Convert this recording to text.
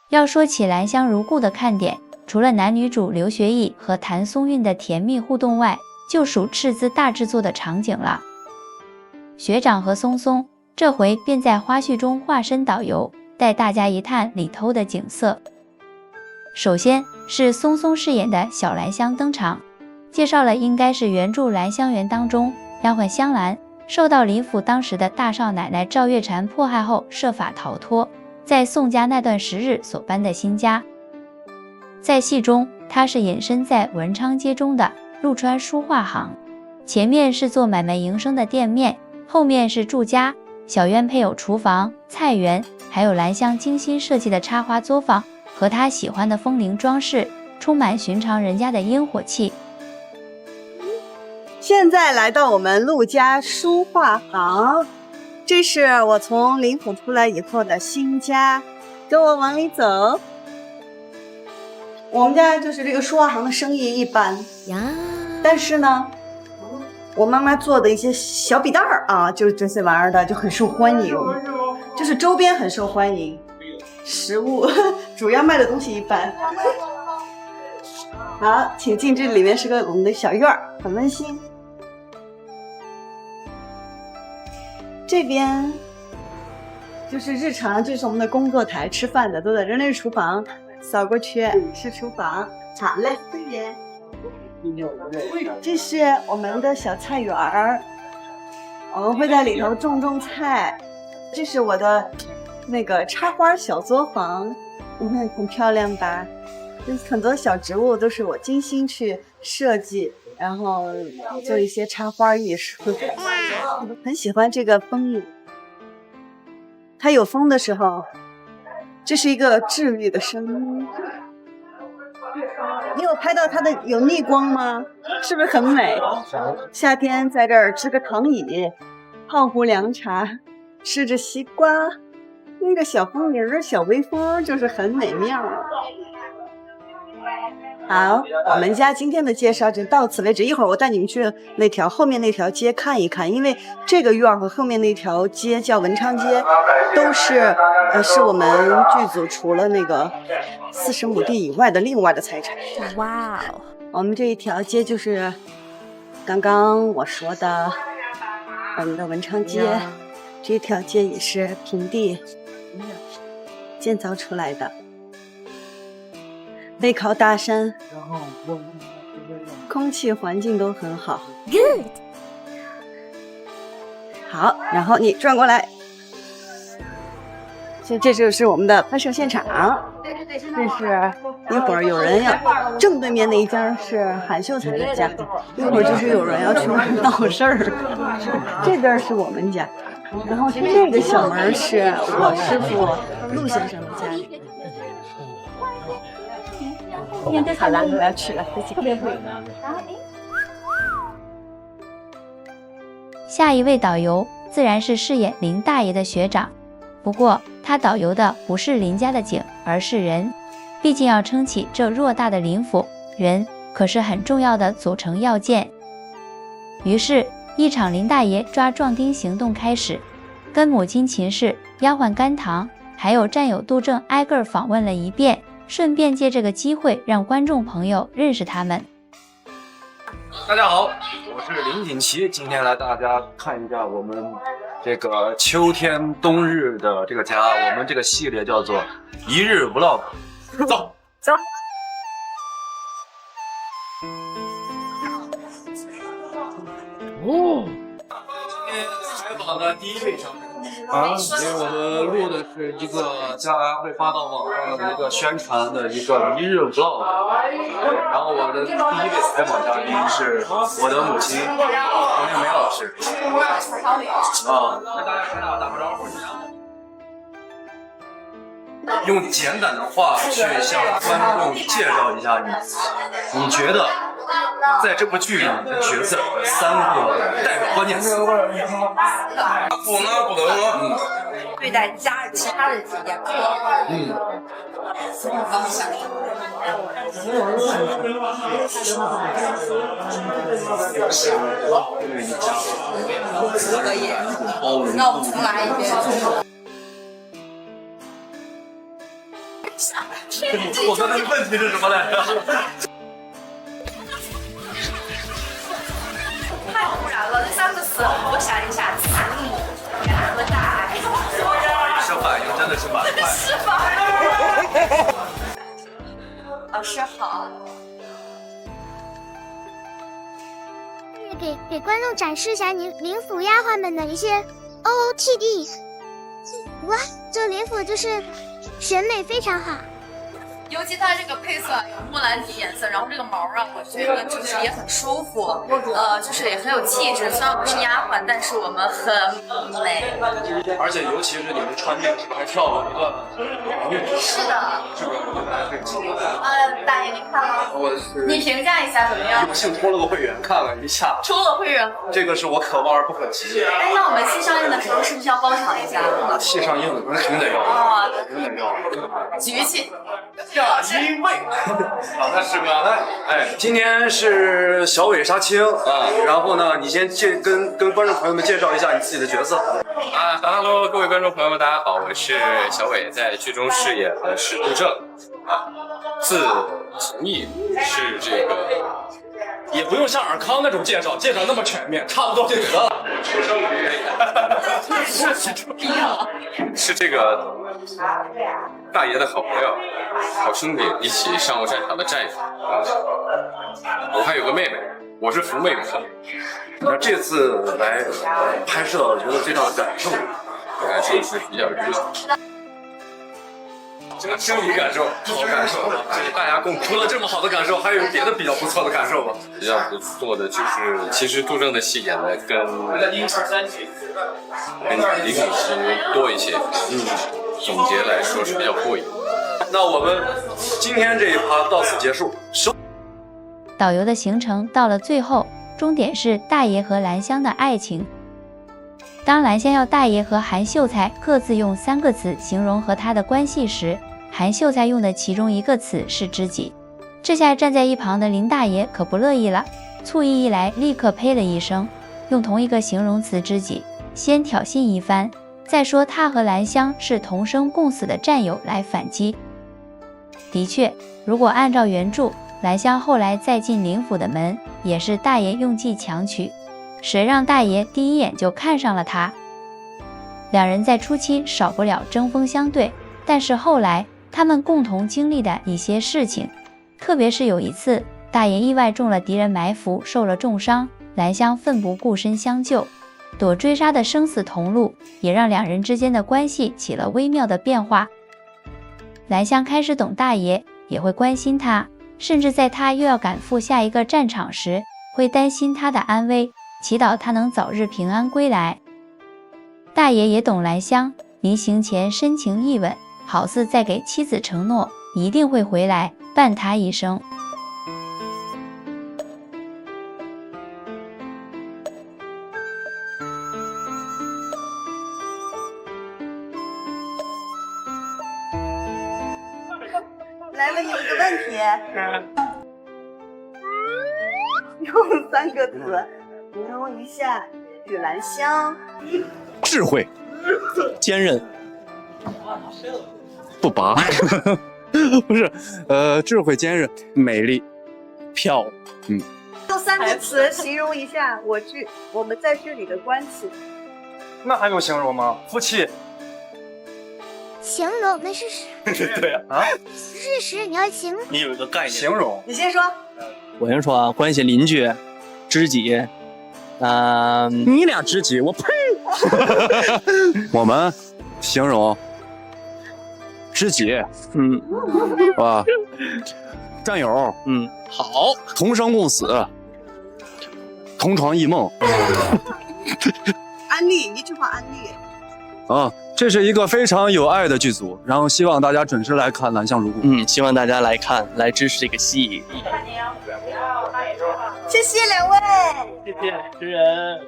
要说起兰香如故的看点，除了男女主刘学义和谭松韵的甜蜜互动外，就属斥资大制作的场景了。学长和松松这回便在花絮中化身导游，带大家一探里头的景色。首先是松松饰演的小兰香登场，介绍了应该是原著《兰香园》当中丫鬟香兰受到林府当时的大少奶奶赵月禅迫害后设法逃脱，在宋家那段时日所搬的新家。在戏中，她是隐身在文昌街中的陆川书画行，前面是做买卖营生的店面，后面是住家。小院配有厨房、菜园，还有兰香精心设计的插花作坊和她喜欢的风铃装饰，充满寻常人家的烟火气。现在来到我们陆家书画行，这是我从林府出来以后的新家，跟我往里走。我们家就是这个书画行的生意一般呀，但是呢，我妈妈做的一些小笔袋儿啊，就是这些玩意儿的，就很受欢迎，就是周边很受欢迎。食物主要卖的东西一般。好，请进，这里面是个我们的小院儿，很温馨。这边就是日常，这是我们的工作台，吃饭的都在这，那是厨房，扫过去是厨房。好嘞，这边。这是我们的小菜园儿，我们会在里头种菜。这是我的那个插花小作坊，你看很漂亮吧？很多小植物都是我精心去设计，然后做一些插花艺术。很喜欢这个风影，它有风的时候，这是一个治愈的声音。你有拍到它的有逆光吗？是不是很美？夏天在这儿支个躺椅，泡壶凉茶，吃着西瓜，那个小风铃儿、小微风，就是很美妙。好，我们家今天的介绍就到此为止。一会儿我带你们去后面那条街看一看，因为这个院和后面那条街叫文昌街，都是是我们剧组除了那个40亩地以外的另外的财产。哇哦！我们这一条街就是刚刚我说的我们的文昌街，这条街也是平地建造出来的。背靠大山，空气环境都很好。Good。好，然后你转过来，这就是我们的拍摄现场。这是一会儿有人要，正对面那一家是韩秀才的家，一会儿就是有人要去闹事儿。这边是我们家，然后这个小门是我师傅陆先生的家里。好了，我要去了，再见。特别会。下一位导游自然是饰演林大爷的学长，不过他导游的不是林家的景，而是人。毕竟要撑起这偌大的林府，人可是很重要的组成要件。于是，一场林大爷抓壮丁行动开始，跟母亲秦氏、丫鬟甘棠，还有战友杜正挨个访问了一遍。顺便借这个机会让观众朋友认识他们。大家好，我是林锦旗，今天来大家看一下我们这个秋天冬日的这个家，我们这个系列叫做一日 vlog。走走。哦，今天采访的第一位商人。因为我们录的是一个将来会发到网上的一个宣传的一个一日 vlog， 然后我的第一位采访嘉宾是我的母亲王丽梅老师。跟大家跟大家打个招呼。用简短的话去向观众介绍一下你，你觉得在这部剧里你的角色3个代表关键词？不能对待家人其他的体验。可以，那我们重来一遍。我刚才的问题是什么来着？太突然了，这3个词我想一下，慈母和大爱。这反应真的是蛮快。是吧？老师好。给观众展示一下灵府丫鬟们的一些 OOTD。哇，这灵府就是审美非常好。尤其它这个配色有木兰体颜色，然后这个毛啊，我觉得就是也很舒服，就是也很有气质。虽然我们是丫鬟，但是我们很美。而且尤其是你们穿这个，是不是还跳了一段？是的。是不是？大爷您看了？你评价一下怎么样？有幸充了个会员，看了一下。充了会员，这个是我可望而不可及。哎，那我们新上映的时候是不是要包场一下？那戏上映的时候肯定得要，肯定得要。举起。因为那是个哎，今天是小伟杀青啊，然后呢，你先跟观众朋友们介绍一下你自己的角色。Hello， 各位观众朋友们，大家好，我是小伟，在剧中饰演的是杜正啊，字子义，是这个。也不用像尔康那种介绍那么全面，差不多就得了。出生于是这个大爷的好朋友、好兄弟，一起上过战场的战友啊。我还有个妹妹，我是福妹妹。那这次来拍摄，我觉得最大的感受是比较热闹。这个生理感受，好感受，就是大家共除了这么好的感受，还有别的比较不错的感受吗？比较不错的就是，其实杜正的戏演的跟李女士多一些，总结来说是比较过瘾。那我们今天这一趴到此结束。导游的行程到了最后，终点是大爷和兰香的爱情。当兰香要大爷和韩秀才各自用3个词形容和他的关系时，韩秀才用的其中一个词是知己。这下站在一旁的林大爷可不乐意了，醋意一来立刻呸了一声，用同一个形容词知己，先挑衅一番，再说他和兰香是同生共死的战友来反击。的确，如果按照原著，兰香后来再进灵府的门，也是大爷用计强娶。谁让大爷第一眼就看上了他？两人在初期少不了针锋相对，但是后来他们共同经历的一些事情，特别是有一次大爷意外中了敌人埋伏，受了重伤，兰香奋不顾身相救，躲追杀的生死同路，也让两人之间的关系起了微妙的变化。兰香开始懂大爷，也会关心他，甚至在他又要赶赴下一个战场时，会担心他的安危，祈祷他能早日平安归来。大爷也懂兰香，临行前深情一吻，好似在给妻子承诺一定会回来伴他一生。来问你一个问题，用3个词形容一下许兰香。智慧、坚韧、不拔，不是，智慧、坚韧、美丽、漂亮，用3个词形容一下我们在这里的关系。那还用形容吗？夫妻。形容那是对啊，事实，你要形容。你有一个概念。形容。你先说。我先说啊，关系邻居、知己，你俩知己，我呸！我们形容知己，啊，战友，好，同生共死，同床异梦。安利一句话，安利。啊，这是一个非常有爱的剧组，然后希望大家准时来看《兰香如故》。希望大家来看，来支持这个戏。谢谢2位，谢谢主持人。